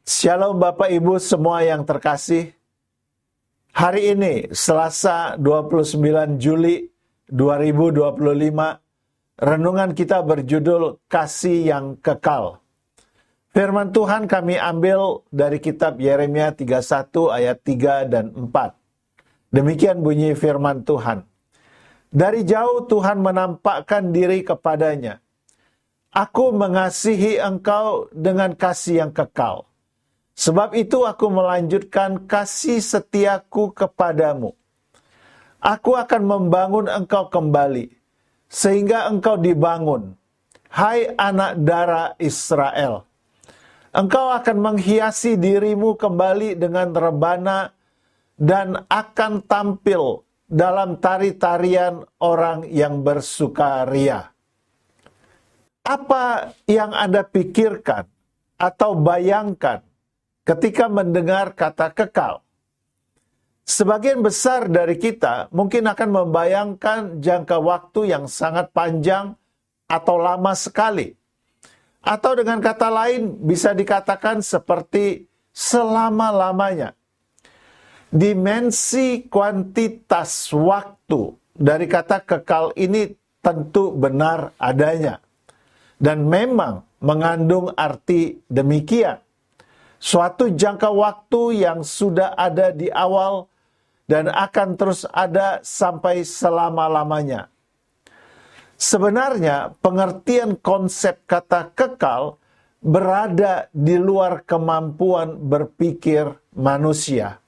Shalom Bapak Ibu semua yang terkasih. Hari ini Selasa 29 Juli 2025, renungan kita berjudul Kasih yang Kekal. Firman Tuhan kami ambil dari kitab Yeremia 31 ayat 3 dan 4. Demikian bunyi firman Tuhan. Dari jauh Tuhan menampakkan diri kepadanya. Aku mengasihi engkau dengan kasih yang kekal. Sebab itu aku melanjutkan kasih setiaku kepadamu. Aku akan membangun engkau kembali, sehingga engkau dibangun, hai anak darah Israel. Engkau akan menghiasi dirimu kembali dengan rebana, dan akan tampil dalam tari-tarian orang yang bersukaria. Apa yang Anda pikirkan atau bayangkan ketika mendengar kata kekal? Sebagian besar dari kita mungkin akan membayangkan jangka waktu yang sangat panjang atau lama sekali. Atau dengan kata lain bisa dikatakan seperti selama-lamanya. Dimensi kuantitas waktu dari kata kekal ini tentu benar adanya. Dan memang mengandung arti demikian. Suatu jangka waktu yang sudah ada di awal dan akan terus ada sampai selama-lamanya. Sebenarnya pengertian konsep kata kekal berada di luar kemampuan berpikir manusia.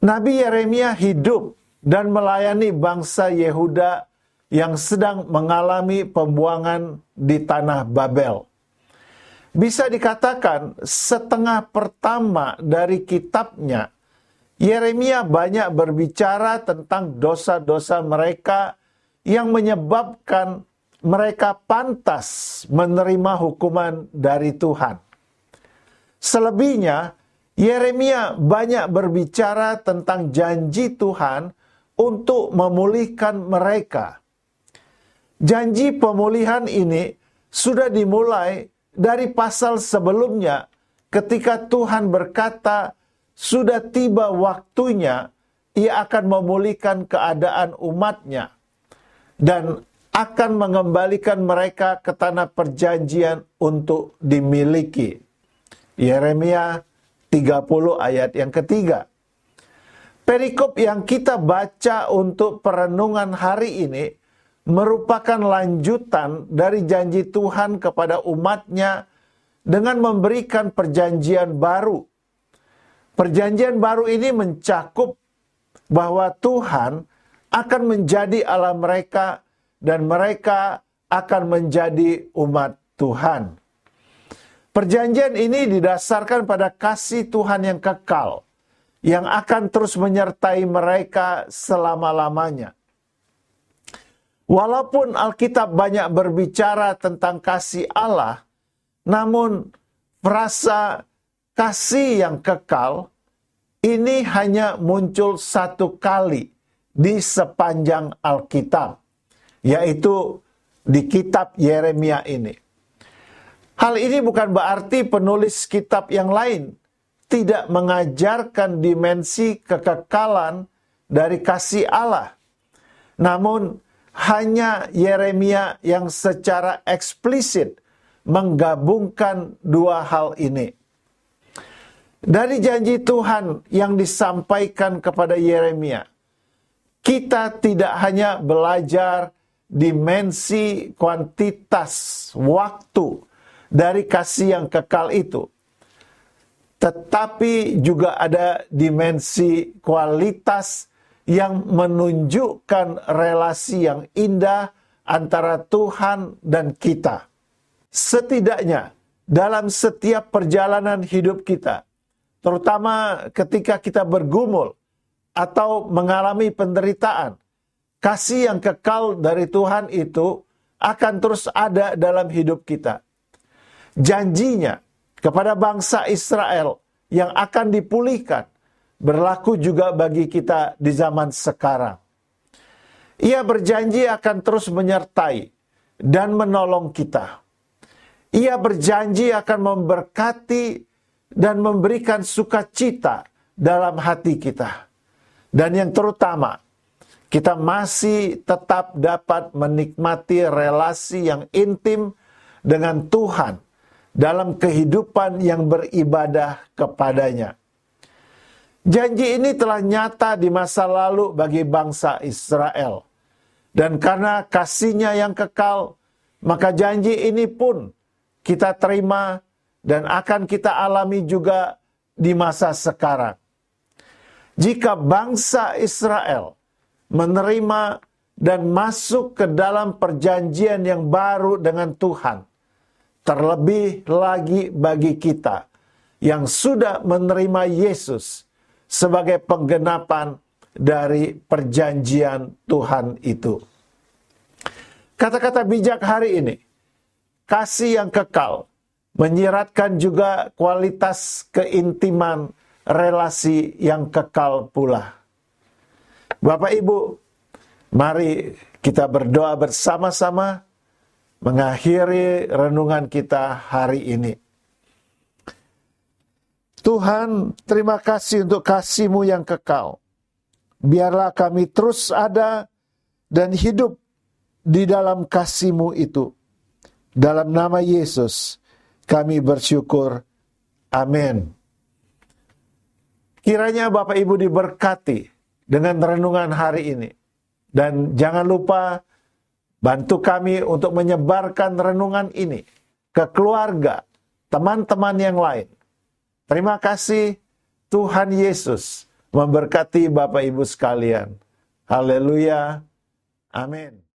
Nabi Yeremia hidup dan melayani bangsa Yehuda yang sedang mengalami pembuangan di tanah Babel. Bisa dikatakan setengah pertama dari kitabnya, Yeremia banyak berbicara tentang dosa-dosa mereka yang menyebabkan mereka pantas menerima hukuman dari Tuhan. Selebihnya, Yeremia banyak berbicara tentang janji Tuhan untuk memulihkan mereka. Janji pemulihan ini sudah dimulai dari pasal sebelumnya ketika Tuhan berkata, sudah tiba waktunya ia akan memulihkan keadaan umatnya dan akan mengembalikan mereka ke tanah perjanjian untuk dimiliki. Yeremia 30 ayat yang ketiga. Perikop yang kita baca untuk perenungan hari ini merupakan lanjutan dari janji Tuhan kepada umatnya dengan memberikan perjanjian baru. Perjanjian baru ini mencakup bahwa Tuhan akan menjadi Allah mereka dan mereka akan menjadi umat Tuhan. Perjanjian ini didasarkan pada kasih Tuhan yang kekal, yang akan terus menyertai mereka selama-lamanya. Walaupun Alkitab banyak berbicara tentang kasih Allah, namun frasa kasih yang kekal ini hanya muncul satu kali di sepanjang Alkitab, yaitu di kitab Yeremia ini. Hal ini bukan berarti penulis kitab yang lain tidak mengajarkan dimensi kekekalan dari kasih Allah. Namun, hanya Yeremia yang secara eksplisit menggabungkan dua hal ini. Dari janji Tuhan yang disampaikan kepada Yeremia, kita tidak hanya belajar dimensi kuantitas waktu dari kasih yang kekal itu, tetapi juga ada dimensi kualitas yang menunjukkan relasi yang indah antara Tuhan dan kita. Setidaknya dalam setiap perjalanan hidup kita, terutama ketika kita bergumul atau mengalami penderitaan, kasih yang kekal dari Tuhan itu akan terus ada dalam hidup kita. Janjinya kepada bangsa Israel yang akan dipulihkan berlaku juga bagi kita di zaman sekarang. Ia berjanji akan terus menyertai dan menolong kita. Ia berjanji akan memberkati dan memberikan sukacita dalam hati kita. Dan yang terutama, kita masih tetap dapat menikmati relasi yang intim dengan Tuhan dalam kehidupan yang beribadah kepadanya. Janji ini telah nyata di masa lalu bagi bangsa Israel. Dan karena kasih-Nya yang kekal, maka janji ini pun kita terima dan akan kita alami juga di masa sekarang. Jika bangsa Israel menerima dan masuk ke dalam perjanjian yang baru dengan Tuhan, terlebih lagi bagi kita yang sudah menerima Yesus sebagai penggenapan dari perjanjian Tuhan itu. Kata-kata bijak hari ini, kasih yang kekal, menyiratkan juga kualitas keintiman relasi yang kekal pula. Bapak Ibu, mari kita berdoa bersama-sama mengakhiri renungan kita hari ini. Tuhan, terima kasih untuk kasih-Mu yang kekal. Biarlah kami terus ada dan hidup di dalam kasih-Mu itu. Dalam nama Yesus, kami bersyukur. Amin. Kiranya Bapak Ibu diberkati dengan renungan hari ini. Dan jangan lupa bantu kami untuk menyebarkan renungan ini ke keluarga, teman-teman yang lain. Terima kasih. Tuhan Yesus memberkati Bapak Ibu sekalian. Haleluya. Amin.